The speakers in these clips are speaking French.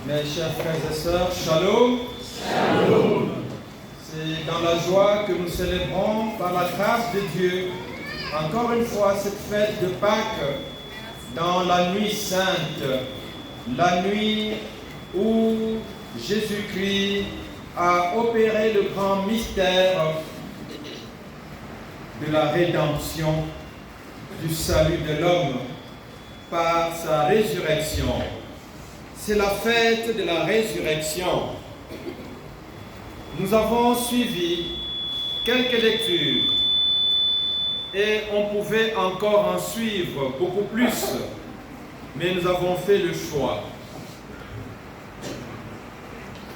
Mes chers frères et sœurs, Shalom. Shalom. C'est dans la joie que nous célébrons, par la grâce de Dieu, encore une fois cette fête de Pâques, dans la nuit sainte, la nuit où Jésus-Christ a opéré le grand mystère de la rédemption, du salut de l'homme par sa résurrection. C'est la fête de la résurrection. Nous avons suivi quelques lectures et on pouvait encore en suivre beaucoup plus, mais nous avons fait le choix.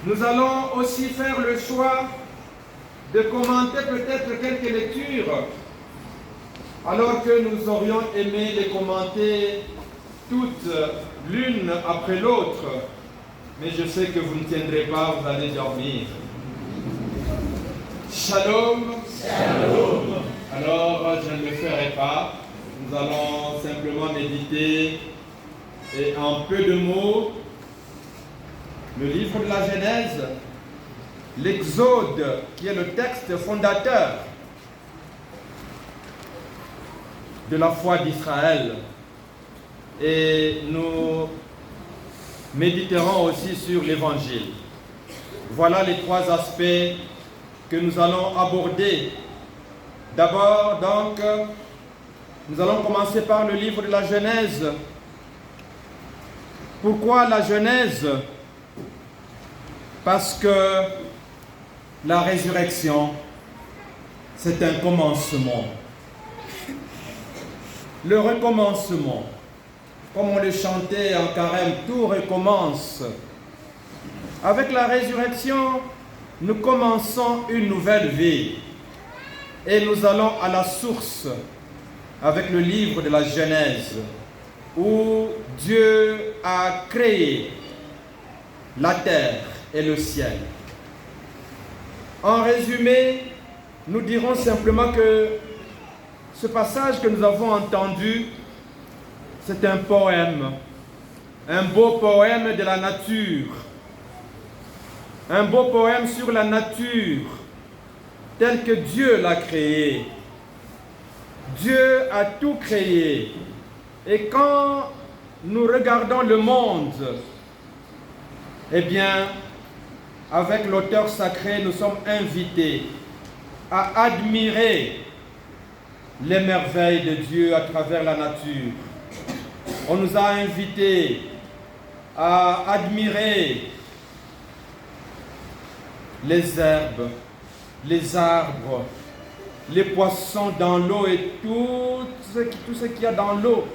Nous allons aussi faire le choix de commenter peut-être quelques lectures, alors que nous aurions aimé les commenter toutes l'une après l'autre, mais je sais que vous ne tiendrez pas, vous allez dormir. Shalom. Shalom. Alors, je ne le ferai pas. Nous allons simplement méditer et en peu de mots, le livre de la Genèse, l'Exode, qui est le texte fondateur de la foi d'Israël. Et nous méditerons aussi sur l'Évangile. Voilà les trois aspects que nous allons aborder. D'abord, donc, nous allons commencer par le livre de la Genèse. Pourquoi la Genèse? Parce que la résurrection, c'est un commencement. Le recommencement. Comme on le chantait en carême, tout recommence. Avec la résurrection, nous commençons une nouvelle vie. Et nous allons à la source avec le livre de la Genèse, où Dieu a créé la terre et le ciel. En résumé, nous dirons simplement que ce passage que nous avons entendu, c'est un poème, un beau poème de la nature, un beau poème sur la nature, tel que Dieu l'a créé. Dieu a tout créé. Et quand nous regardons le monde, eh bien, avec l'auteur sacré, nous sommes invités à admirer les merveilles de Dieu à travers la nature. On nous a invités à admirer les herbes, les arbres, les poissons dans l'eau et tout ce qu'il y a dans l'eau,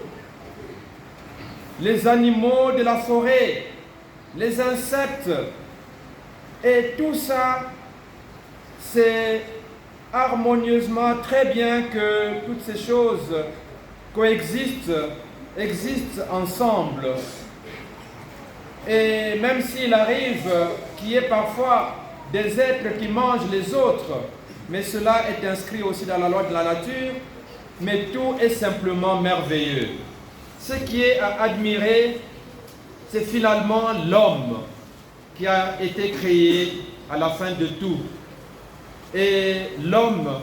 les animaux de la forêt, les insectes, et tout ça, c'est harmonieusement très bien que toutes ces choses existent ensemble. Et même s'il arrive qu'il y ait parfois des êtres qui mangent les autres, mais cela est inscrit aussi dans la loi de la nature, mais tout est simplement merveilleux. Ce qui est à admirer, c'est finalement l'homme qui a été créé à la fin de tout. Et l'homme,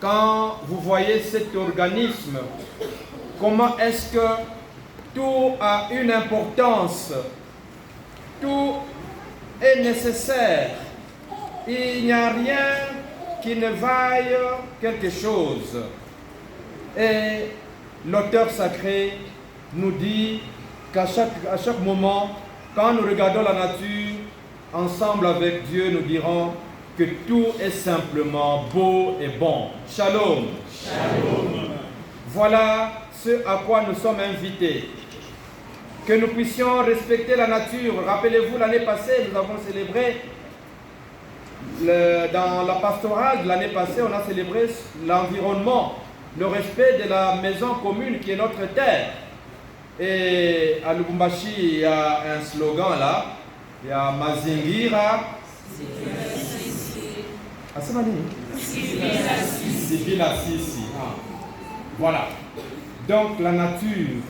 quand vous voyez cet organisme, comment est-ce que tout a une importance, tout est nécessaire, il n'y a rien qui ne vaille quelque chose. Et l'auteur sacré nous dit qu'à chaque moment, quand nous regardons la nature, ensemble avec Dieu, nous dirons que tout est simplement beau et bon. Shalom. Shalom. Voilà ce à quoi nous sommes invités. Que nous puissions respecter la nature. Rappelez-vous, l'année passée, nous avons célébré, dans la pastorale de l'année passée, on a célébré l'environnement, le respect de la maison commune qui est notre terre. Et à Lubumbashi, il y a un slogan là, il y a Mazingira. Civil Assisi. Voilà. Donc la nature,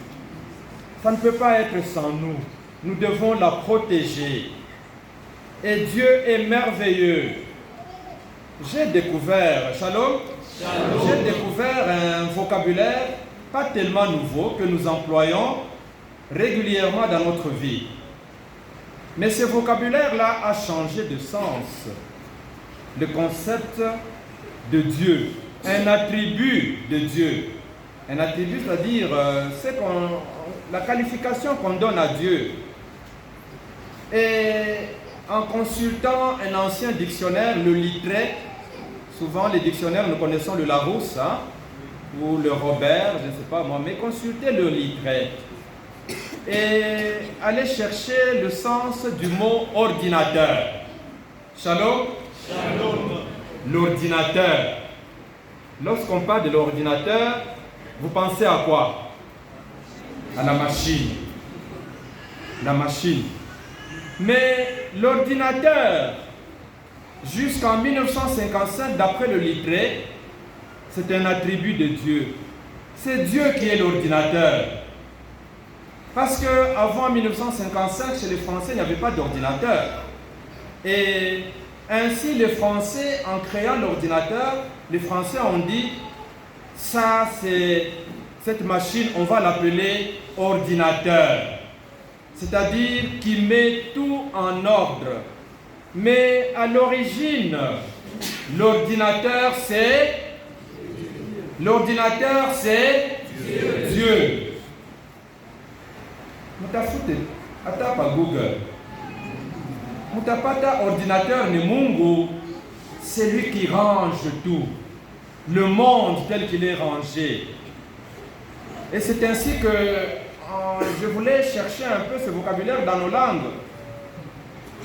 ça ne peut pas être sans nous. nous devons la protéger. Et Dieu est merveilleux. J'ai découvert, shalom, j'ai découvert un vocabulaire pas tellement nouveau que nous employons régulièrement dans notre vie. Mais ce vocabulaire-là a changé de sens. Le concept de Dieu, un attribut de Dieu. Un attribut, c'est-à-dire la qualification qu'on donne à Dieu. Et en consultant un ancien dictionnaire, le Littré, souvent les dictionnaires, nous connaissons le Larousse, hein, ou le Robert, je ne sais pas moi, mais consultez le Littré. Et allez chercher le sens du mot ordinateur. Shalom? Shalom. L'ordinateur. Lorsqu'on parle de l'ordinateur, vous pensez à quoi? À la machine. La machine. Mais l'ordinateur, jusqu'en 1955, d'après le Littré, c'est un attribut de Dieu. C'est Dieu qui est l'ordinateur. Parce qu'avant 1955, chez les Français, il n'y avait pas d'ordinateur. Et ainsi, les Français, en créant l'ordinateur, les Français ont dit, ça c'est cette machine, on va l'appeler ordinateur. C'est-à-dire qui met tout en ordre. Mais à l'origine, l'ordinateur c'est Dieu. Mutafute hata pa Google. Mutapata ordinateur ni Mungu, c'est lui qui range tout. Le monde tel qu'il est rangé. Et c'est ainsi que je voulais chercher un peu ce vocabulaire dans nos langues.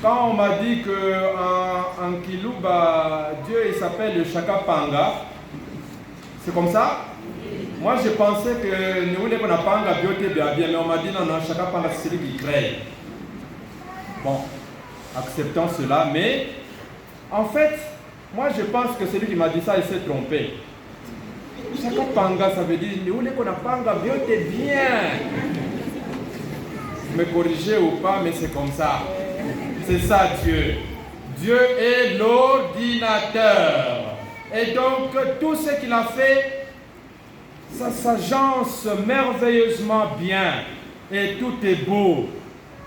Quand on m'a dit qu'en Kiluba, Dieu il s'appelle le Shakapanga, c'est comme ça? Moi je pensais que nous voulons qu'on a Panga bien, mais on m'a dit non, Shakapanga c'est celui qui crée. Bon, acceptons cela, mais en fait, moi je pense que celui qui m'a dit ça, il s'est trompé. Shakapanga, ça veut dire nous voulons qu'on a Panga bien. Me corriger ou pas, mais c'est comme ça. C'est ça Dieu. Dieu est l'ordinateur. Et donc tout ce qu'il a fait, ça s'agence merveilleusement bien. Et tout est beau.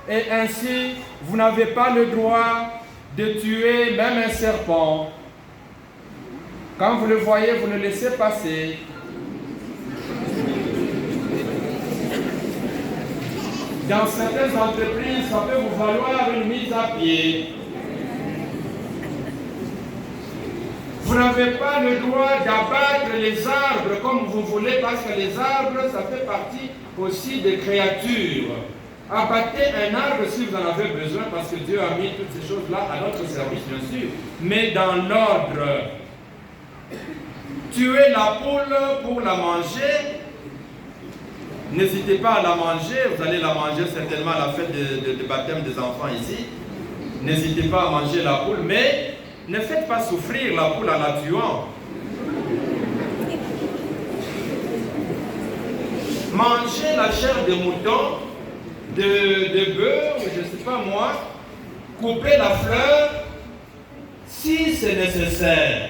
Et ainsi, vous n'avez pas le droit de tuer même un serpent. Quand vous le voyez, vous le laissez passer. Dans certaines entreprises, ça peut vous valoir une mise à pied. Vous n'avez pas le droit d'abattre les arbres comme vous voulez, parce que les arbres, ça fait partie aussi des créatures. Abattez un arbre si vous en avez besoin, parce que Dieu a mis toutes ces choses-là à notre service, bien sûr. Mais dans l'ordre, tuer la poule pour la manger, n'hésitez pas à la manger, vous allez la manger certainement à la fête de baptême des enfants ici. N'hésitez pas à manger la poule, mais ne faites pas souffrir la poule en la tuant. Mangez la chair de mouton, de bœuf, je ne sais pas moi, coupez la fleur si c'est nécessaire.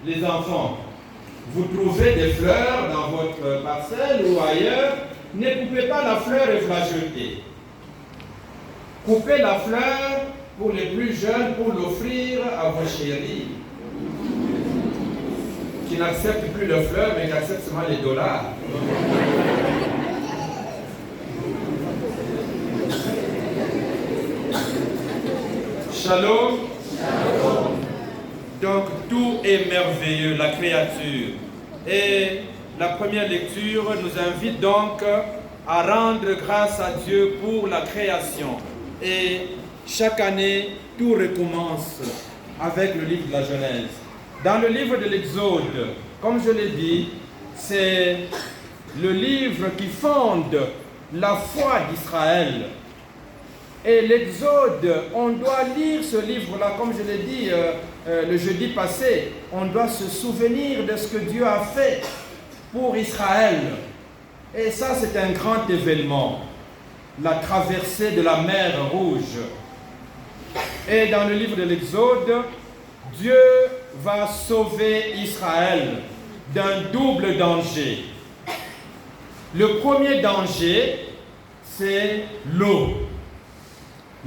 Les enfants, vous trouvez des fleurs dans votre parcelle ou ailleurs, ne coupez pas la fleur et vous la jetez. Coupez la fleur pour les plus jeunes pour l'offrir à vos chéris qui n'acceptent plus les fleurs mais qui acceptent seulement les dollars. Shalom. Shalom. Donc tout est merveilleux, la créature. Et la première lecture nous invite donc à rendre grâce à Dieu pour la création. Et chaque année, tout recommence avec le livre de la Genèse. Dans le livre de l'Exode, comme je l'ai dit, c'est le livre qui fonde la foi d'Israël. Et l'Exode, on doit lire ce livre-là, comme je l'ai dit le jeudi passé, on doit se souvenir de ce que Dieu a fait pour Israël. Et ça, c'est un grand événement. la traversée de la mer Rouge. Et dans le livre de l'Exode, Dieu va sauver Israël d'un double danger. Le premier danger, c'est l'eau,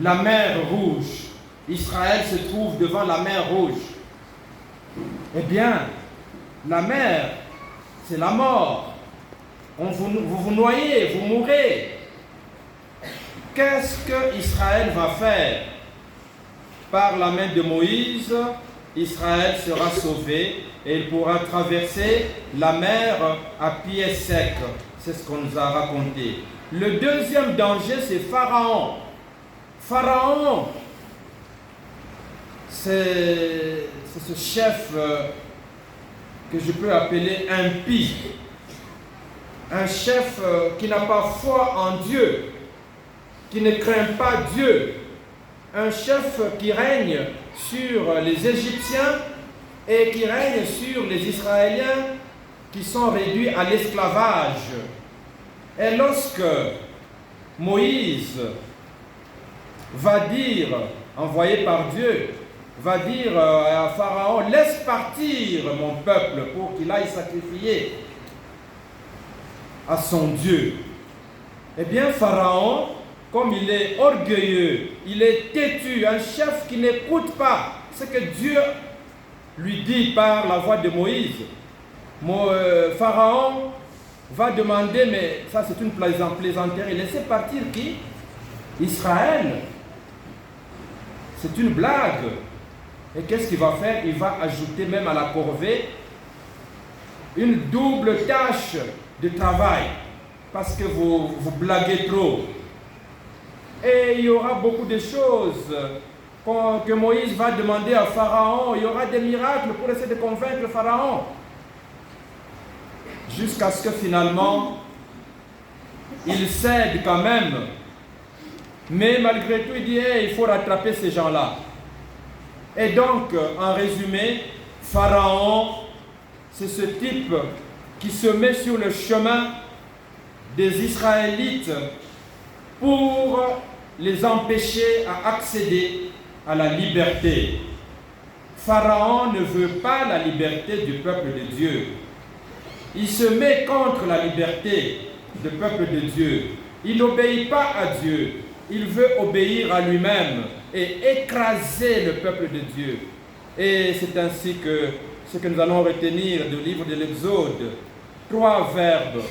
la mer Rouge. Israël se trouve devant la mer Rouge. Eh bien, la mer, c'est la mort. Vous vous noyez, vous mourrez. Qu'est-ce que Israël va faire? Par la main de Moïse, Israël sera sauvé et il pourra traverser la mer à pied sec. C'est ce qu'on nous a raconté. Le deuxième danger, c'est Pharaon. Pharaon, c'est ce chef que je peux appeler impie. Un chef qui n'a pas foi en Dieu, qui ne craint pas Dieu. Un chef qui règne sur les Égyptiens et qui règne sur les Israéliens qui sont réduits à l'esclavage. Et lorsque Moïse va dire, envoyé par Dieu, va dire à Pharaon, laisse partir mon peuple pour qu'il aille sacrifier à son Dieu. Eh bien, Pharaon, comme il est orgueilleux, il est têtu, un chef qui n'écoute pas ce que Dieu lui dit par la voix de Moïse. Pharaon va demander, mais ça c'est une plaisanterie, laissez partir qui? Israël. C'est une blague. Et qu'est-ce qu'il va faire? Il va ajouter même à la corvée une double tâche de travail, parce que vous blaguez trop. Et il y aura beaucoup de choses que Moïse va demander à Pharaon. Il y aura des miracles pour essayer de convaincre Pharaon. Jusqu'à ce que finalement, il cède quand même. Mais malgré tout, il dit, hey, il faut rattraper ces gens-là. Et donc, en résumé, Pharaon, c'est ce type qui se met sur le chemin des Israélites pour les empêcher à accéder à la liberté. Pharaon ne veut pas la liberté du peuple de Dieu. Il se met contre la liberté du peuple de Dieu. Il n'obéit pas à Dieu. Il veut obéir à lui-même et écraser le peuple de Dieu. Et c'est ainsi que ce que nous allons retenir du livre de l'Exode. 3 verbes.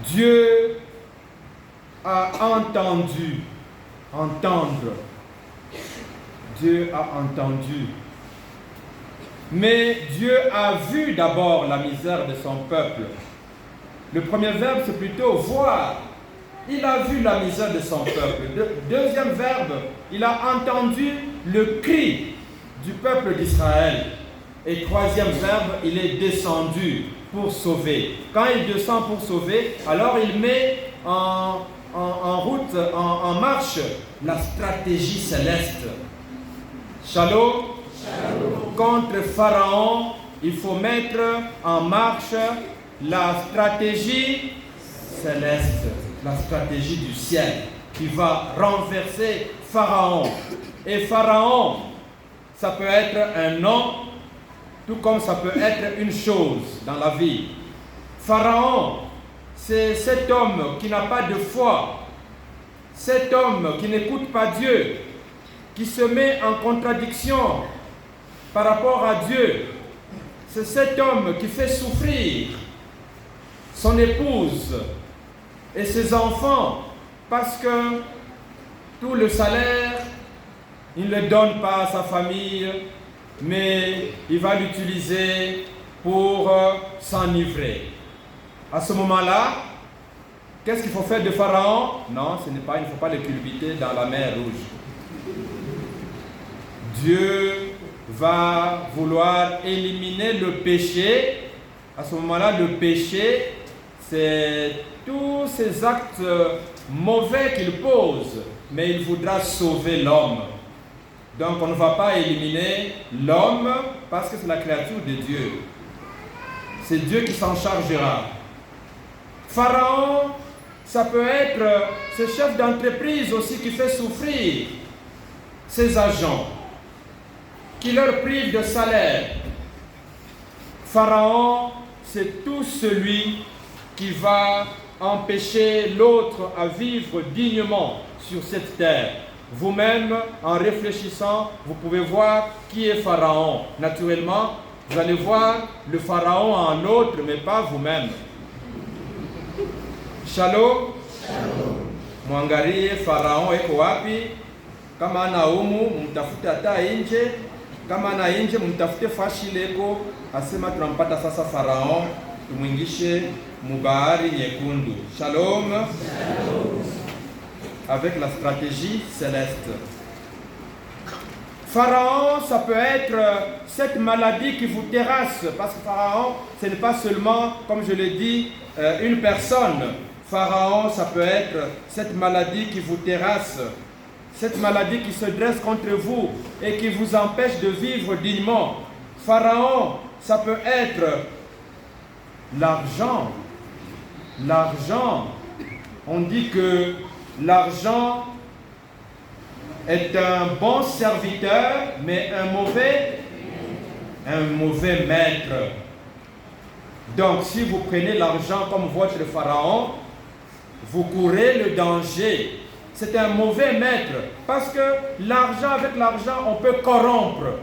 Dieu a entendu. Entendre. Dieu a entendu. Mais Dieu a vu d'abord la misère de son peuple. Le premier verbe, c'est plutôt voir. Il a vu la misère de son peuple. Deuxième verbe, il a entendu le cri du peuple d'Israël. Et troisième verbe, il est descendu pour sauver. Quand il descend pour sauver, alors il met en route, en marche, la stratégie céleste. Shalom. Shalom. Contre Pharaon, il faut mettre en marche la stratégie céleste, la stratégie du ciel qui va renverser Pharaon. Et Pharaon, ça peut être un nom, tout comme ça peut être une chose dans la vie. Pharaon, c'est cet homme qui n'a pas de foi, cet homme qui n'écoute pas Dieu, qui se met en contradiction par rapport à Dieu. C'est cet homme qui fait souffrir son épouse et ses enfants parce que tout le salaire, il ne le donne pas à sa famille, mais il va l'utiliser pour s'enivrer. À ce moment-là, qu'est-ce qu'il faut faire de Pharaon? Non, il ne faut pas le culbuter dans la mer Rouge. Dieu va vouloir éliminer le péché. À ce moment-là, le péché, c'est tous ces actes mauvais qu'il pose, mais il voudra sauver l'homme. Donc on ne va pas éliminer l'homme parce que c'est la créature de Dieu. C'est Dieu qui s'en chargera. Pharaon Ça peut être ce chef d'entreprise aussi qui fait souffrir ses agents, qui leur prive de salaire. Pharaon, c'est tout celui qui va empêcher l'autre à vivre dignement sur cette terre. Vous-même, en réfléchissant, vous pouvez voir qui est Pharaon. Naturellement, vous allez voir le Pharaon en autre, mais pas vous-même. Shalom. Mwangalie Pharaon eko wapi? Kama ana humu mtafute hata nje, kama ana nje mtafute fashi leko. Asema tunampata sasa Pharaon, tumwingishe mubahari nyekundu. Shalom. Avec la stratégie céleste. Pharaon, ça peut être cette maladie qui vous terrasse, parce que Pharaon, ce n'est pas seulement, comme je l'ai dit, une personne. Pharaon, ça peut être cette maladie qui vous terrasse, cette maladie qui se dresse contre vous et qui vous empêche de vivre dignement. Pharaon, ça peut être l'argent. L'argent, on dit que l'argent est un bon serviteur, mais un mauvais maître. Donc, si vous prenez l'argent comme votre pharaon, vous courez le danger. C'est un mauvais maître, parce que l'argent, avec l'argent, on peut corrompre.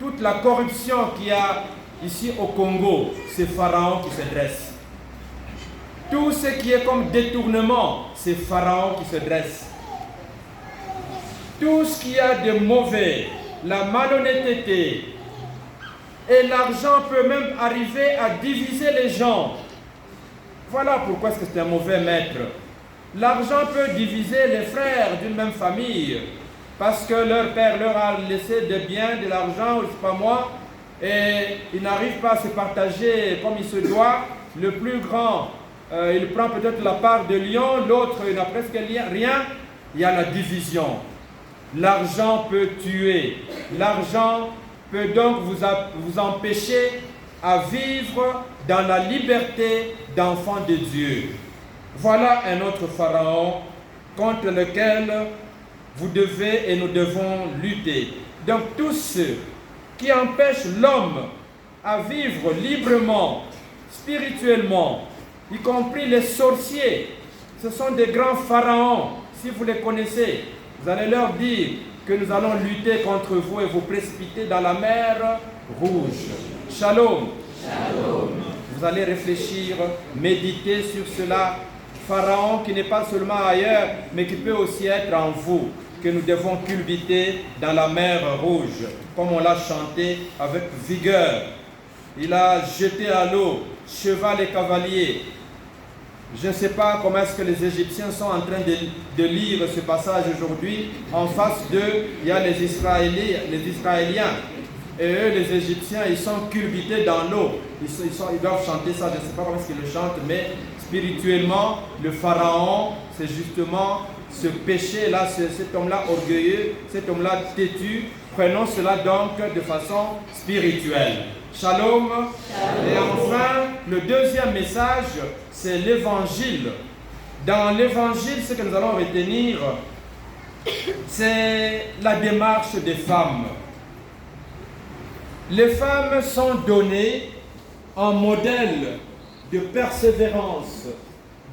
Toute la corruption qu'il y a ici au Congo, c'est Pharaon qui se dresse. Tout ce qui est comme détournement, c'est Pharaon qui se dresse. Tout ce qu'il y a de mauvais, la malhonnêteté, et l'argent peut même arriver à diviser les gens. Voilà pourquoi c'est un mauvais maître. L'argent peut diviser les frères d'une même famille, parce que leur père leur a laissé des biens, de l'argent, ou je ne sais pas moi, et ils n'arrivent pas à se partager comme il se doit. Le plus grand, il prend peut-être la part de lion, l'autre il n'a presque rien. Il y a la division. L'argent peut tuer. L'argent peut donc vous empêcher à vivre dans la liberté d'enfant de Dieu. Voilà un autre pharaon contre lequel vous devez et nous devons lutter. Donc tous ceux qui empêchent l'homme à vivre librement, spirituellement, y compris les sorciers, ce sont des grands pharaons. Si vous les connaissez, vous allez leur dire que nous allons lutter contre vous et vous précipiter dans la mer rouge. Shalom. Shalom. Vous allez réfléchir, méditer sur cela. Pharaon qui n'est pas seulement ailleurs, mais qui peut aussi être en vous, que nous devons culbuter dans la mer rouge, comme on l'a chanté avec vigueur. Il a jeté à l'eau cheval et cavalier. Je ne sais pas comment est-ce que les Égyptiens sont en train de lire ce passage aujourd'hui. En face d'eux, il y a les Israéliens. Et eux, les Égyptiens, ils sont culbutés dans l'eau. Ils doivent chanter ça, je ne sais pas comment est-ce qu'ils le chantent, mais spirituellement, le pharaon, c'est justement ce péché-là, cet homme-là orgueilleux, cet homme-là têtu. Prenons cela donc de façon spirituelle. Shalom. Shalom. Et enfin, le deuxième message, c'est l'évangile. Dans l'évangile, ce que nous allons retenir, c'est la démarche des femmes. Les femmes sont données en modèle de persévérance,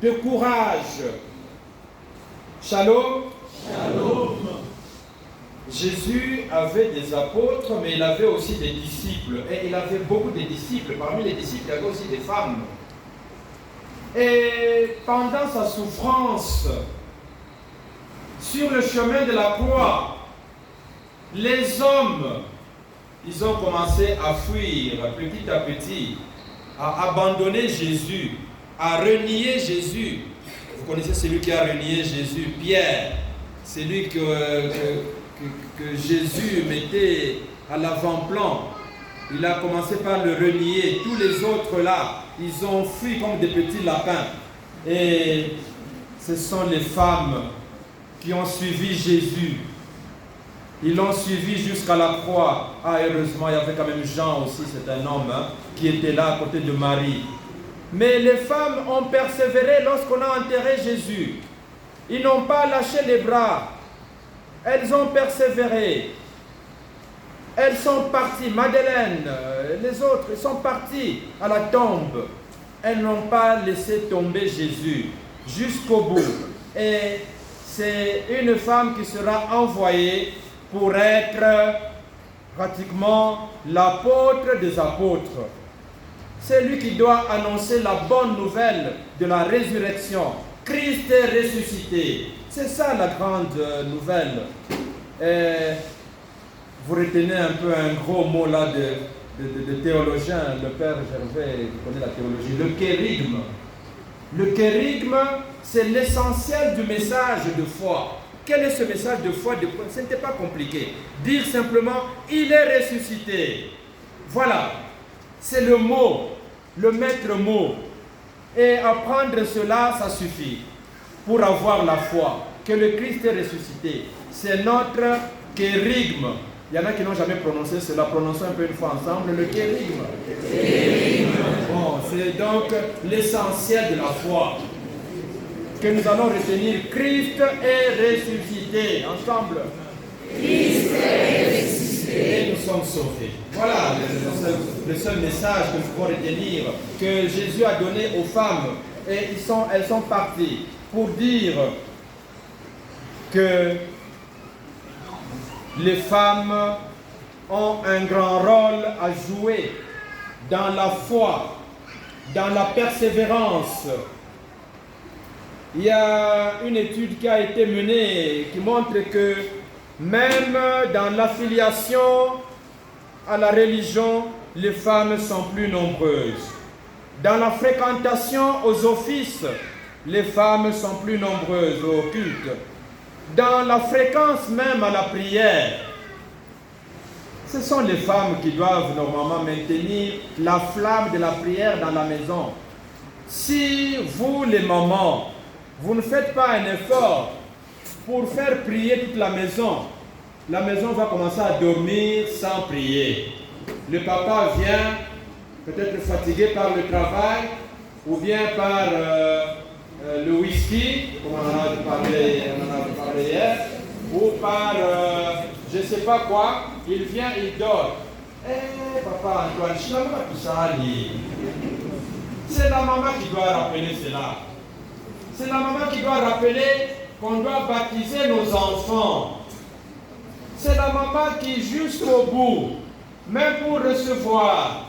de courage. Shalom. Shalom. Jésus avait des apôtres, mais il avait aussi des disciples. Et il avait beaucoup de disciples. Parmi les disciples, il y avait aussi des femmes. Et pendant sa souffrance, sur le chemin de la croix, les hommes, ils ont commencé à fuir petit à petit, à abandonner Jésus, à renier Jésus. Vous connaissez celui qui a renié Jésus, Pierre, celui que Jésus mettait à l'avant-plan. Il a commencé par le renier. Tous les autres là, ils ont fui comme des petits lapins. Et ce sont les femmes qui ont suivi Jésus. Ils l'ont suivi jusqu'à la croix. Ah, heureusement, il y avait quand même Jean aussi, c'est un homme qui était là à côté de Marie. Mais les femmes ont persévéré lorsqu'on a enterré Jésus. Ils n'ont pas lâché les bras. Elles ont persévéré. Elles sont parties. Madeleine, les autres, ils sont partis à la tombe. Elles n'ont pas laissé tomber Jésus jusqu'au bout. Et c'est une femme qui sera envoyée pour être pratiquement l'apôtre des apôtres. C'est lui qui doit annoncer la bonne nouvelle de la résurrection. Christ est ressuscité. C'est ça la grande nouvelle. Et vous retenez un peu un gros mot là de théologien, le père Gervais, qui connaît la théologie, le kérigme. Le kérigme, c'est l'essentiel du message de foi. Quel est ce message de foi? Ce n'était pas compliqué. Dire simplement, il est ressuscité. Voilà, c'est le mot, le maître mot. Et apprendre cela, ça suffit pour avoir la foi que le Christ est ressuscité. C'est notre kérigme. Il y en a qui n'ont jamais prononcé cela. Prononçons un peu une fois ensemble le kérigme. Bon, c'est donc l'essentiel de la foi que nous allons retenir. Christ est ressuscité. Ensemble. Christ est ressuscité. Et nous sommes sauvés. Voilà le seul message que nous pouvons retenir, que Jésus a donné aux femmes. Et elles sont parties pour dire que les femmes ont un grand rôle à jouer dans la foi, dans la persévérance. Il y a une étude qui a été menée qui montre que même dans l'affiliation à la religion, les femmes sont plus nombreuses. Dans la fréquentation aux offices, les femmes sont plus nombreuses au culte. Dans la fréquence même à la prière, ce sont les femmes qui doivent normalement maintenir la flamme de la prière dans la maison. Si vous, les mamans, vous ne faites pas un effort pour faire prier toute la maison va commencer à dormir sans prier. Le papa vient, peut-être fatigué par le travail, ou bien par le whisky, comme on en a parlé hier, ou par je ne sais pas quoi, il vient, il dort. Eh papa Antoine, je ne sais pas tout ça. C'est la maman qui doit rappeler cela. C'est la maman qui doit rappeler qu'on doit baptiser nos enfants. C'est la maman qui, jusqu'au bout, même pour recevoir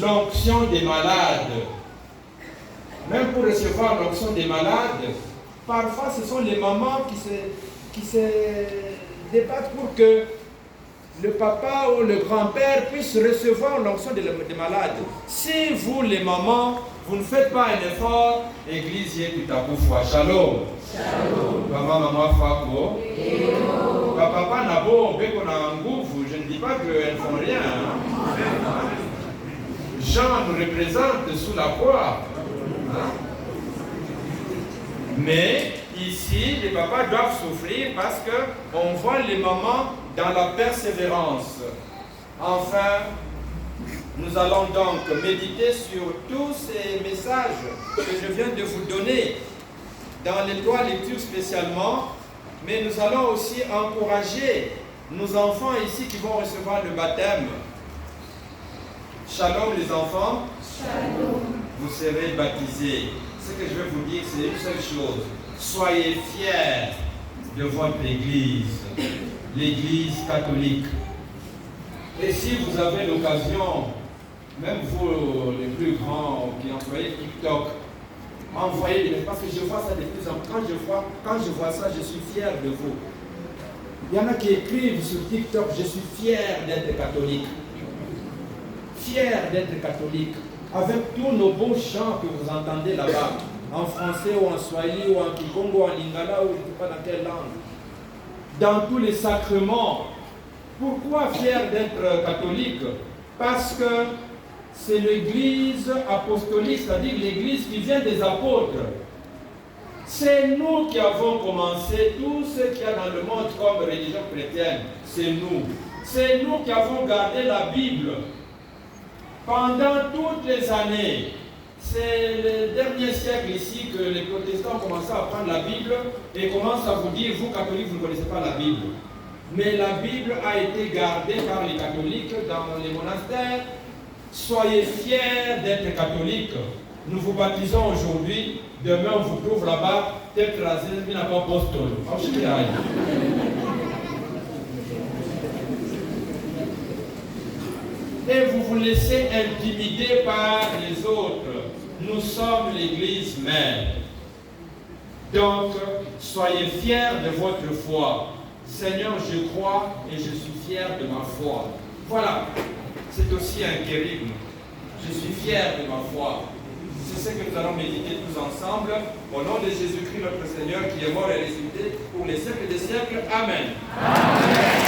l'onction des malades, parfois ce sont les mamans qui se débattent pour que le papa ou le grand-père puisse recevoir l'onction des malades. Si vous, les mamans, vous ne faites pas un effort, l'église y est tout à coup foi. Shalom. Shalom. Maman, Fako. Papa, Nabo, Beko, Nangoufou, je ne dis pas qu'elles ne font rien. Jean nous représente sous la croix. Mais ici, les papas doivent souffrir parce qu'on voit les mamans dans la persévérance. Enfin, nous allons donc méditer sur tous ces messages que je viens de vous donner dans les 3 lectures spécialement, mais nous allons aussi encourager nos enfants ici qui vont recevoir le baptême. Shalom les enfants. Shalom. Vous serez baptisés. Ce que je vais vous dire, c'est une seule chose. Soyez fiers de votre église, l'église catholique. Et si vous avez l'occasion, même vous, les plus grands qui employez TikTok, envoyez des messages, parce que je vois ça de plus en plus. Quand je vois ça, je suis fier de vous. Il y en a qui écrivent sur TikTok, je suis fier d'être catholique. Fier d'être catholique. Avec tous nos beaux chants que vous entendez là-bas, en français ou en swahili ou en kikongo ou en lingala ou je ne sais pas dans quelle langue. Dans tous les sacrements. Pourquoi fier d'être catholique? Parce que c'est l'église apostolique, c'est-à-dire l'église qui vient des apôtres. C'est nous qui avons commencé tout ce qu'il y a dans le monde comme religion chrétienne. C'est nous. C'est nous qui avons gardé la Bible pendant toutes les années. C'est le dernier siècle ici que les protestants ont commencé à prendre la Bible et commencent à vous dire, vous catholiques, vous ne connaissez pas la Bible. Mais la Bible a été gardée par les catholiques dans les monastères. Soyez fiers d'être catholiques. Nous vous baptisons aujourd'hui. Demain, on vous trouve là-bas. Peut-être la Zézmine n'a pas apostole. Et vous vous laissez intimider par les autres. Nous sommes l'Église mère. Donc, soyez fiers de votre foi. Seigneur, je crois et je suis fier de ma foi. Voilà, c'est aussi un kérigme. Je suis fier de ma foi. C'est ce que nous allons méditer tous ensemble. Au nom de Jésus-Christ, notre Seigneur, qui est mort et ressuscité pour les siècles des siècles. Amen. Amen.